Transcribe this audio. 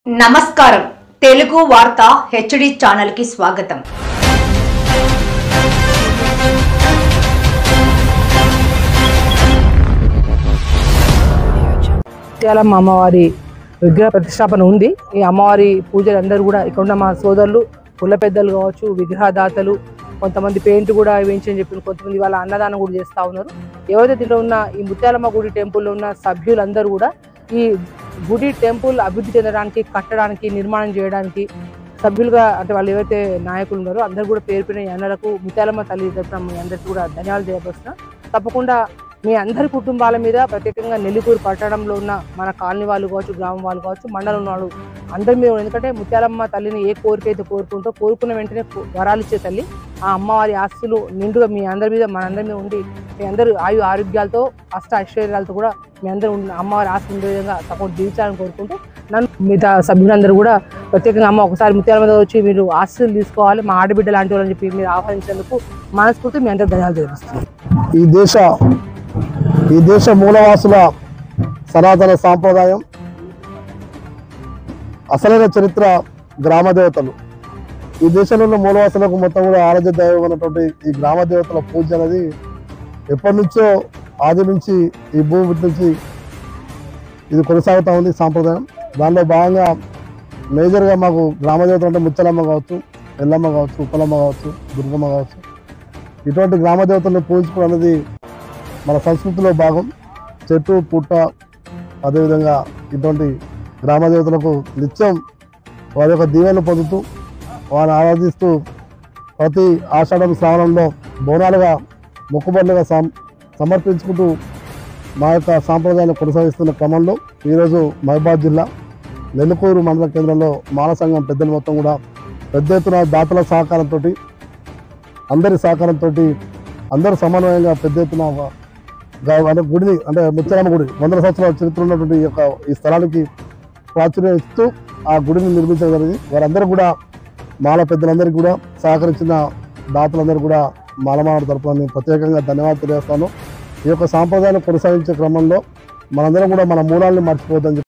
నమస్కారం తెలుగు వార్త HD channel కి స్వాగతం। ముత్యాలమ్మ అమ్మవారి విగ్రహ ప్రతిష్టాపన ఉంది। ఈ అమ్మవారి పూజలు అందరూ కూడా ఇక్కడ ఉన్న మా సోదరులు కుల పెద్దలు కావచ్చు, విగ్రహదాతలు, కొంతమంది పెయింట్ కూడా వేయించని చెప్పి కొంతమంది వాళ్ళ అన్నదానం కూడా చేస్తూ ఉన్నారు। ఎవరైతే దీంట్లో ఉన్న ఈ ముత్యాలమ్మ గుడి టెంపుల్లో ఉన్న సభ్యులందరూ కూడా ఈ గుడి టెంపుల్ అభివృద్ధి చెందడానికి, కట్టడానికి, నిర్మాణం చేయడానికి సభ్యులుగా అంటే వాళ్ళు ఎవరైతే నాయకులు ఉన్నారో అందరూ కూడా పేరు పేరున అన్నలకు ముత్యాలమ్మ తల్లి తరపున మీ అందరికీ కూడా ధన్యవాదాలు తెలియపరుస్తున్నాం। తప్పకుండా మీ అందరి కుటుంబాల మీద ప్రత్యేకంగా నెల్లికూరు పట్టణంలో ఉన్న మన కాలనీ వాళ్ళు కావచ్చు, గ్రామం వాళ్ళు కావచ్చు, మండలం వాళ్ళు అందరి మీద, ఎందుకంటే ముత్యాలమ్మ తల్లిని ఏ కోరిక అయితే కోరుకుంటూ కోరుకున్న వెంటనే వరాలు ఇచ్చే తల్లి, ఆ అమ్మవారి ఆస్తులు నిండుగా మీ అందరి మీద మనందరి మీద ఉండి మీ అందరూ ఆయు ఆరోగ్యాలతో అష్ట ఐశ్వర్యాలతో కూడా మీ అందరూ అమ్మవారి ఆస్తులు ఉండే విధంగా తప్పకుండా జీవించాలని కోరుకుంటూ నన్ను మిగతా సభ్యులందరూ కూడా ప్రత్యేకంగా అమ్మ ఒకసారి ముత్యాలమ్మ వచ్చి మీరు ఆస్తులు తీసుకోవాలి, మా ఆడబిడ్డ లాంటి వాళ్ళని చెప్పి మీరు ఆహ్వానించేందుకు మనస్ఫూర్తి మీ అందరూ ధన్యవాదాలు తెలియజేస్తున్నాం। ఈ దేశ మూలవాసుల సనాతన సాంప్రదాయం, అసలైన చరిత్ర గ్రామ దేవతలు। ఈ దేశంలో ఉన్న మూలవాసులకు మొత్తం కూడా ఆరాధ్య దైవం అన్నటువంటి ఈ గ్రామ దేవతల పూజ అనేది ఎప్పటి నుంచో ఆది నుంచి ఈ భూమి నుంచి ఇది కొనసాగుతూ ఉంది సాంప్రదాయం। దానిలో భాగంగా మేజర్గా మాకు గ్రామ దేవతలు అంటే ముత్యాలమ్మ కావచ్చు, ఎల్లమ్మ కావచ్చు, ఉప్పలమ్మ కావచ్చు, దుర్గమ్మ కావచ్చు, ఇటువంటి గ్రామ దేవతలను పూజించుకోవడం అనేది మన సంస్కృతిలో భాగం। చెట్టు పుట్ట అదేవిధంగా ఇటువంటి గ్రామ దేవతలకు నిత్యం వారి యొక్క దీవెనలు పొందుతూ వారిని ఆరాధిస్తూ ప్రతి ఆషాఢం శ్రావణంలో బోనాలుగా మొక్కుబడులుగా సమర్పించుకుంటూ మా యొక్క సాంప్రదాయాన్ని కొనసాగిస్తున్న క్రమంలో ఈరోజు మహబూబాబాద్ జిల్లా నెల్లికూరు మండల కేంద్రంలో మాల సంఘం పెద్దలు మొత్తం కూడా పెద్ద ఎత్తున దాతల సహకారంతో, అందరి సహకారంతో, అందరూ సమన్వయంగా పెద్ద ఎత్తున అంటే గుడిని అంటే ముత్యాలమ్మ గుడి 100 సంవత్సరాల చరిత్ర ఉన్నటువంటి ఈ స్థలానికి ప్రాచుర్యం ఇస్తూ ఆ గుడిని నిర్మించడం జరిగింది। వారందరూ కూడా మాల పెద్దలందరికీ కూడా సహకరించిన దాతలందరూ కూడా మాలమాడ తరపున నేను ప్రత్యేకంగా ధన్యవాదాలు తెలియజేస్తాను। ఈ యొక్క సాంప్రదాయాన్ని కొనసాగించే క్రమంలో మనందరం కూడా మన మూలాలను మర్చిపోవద్దని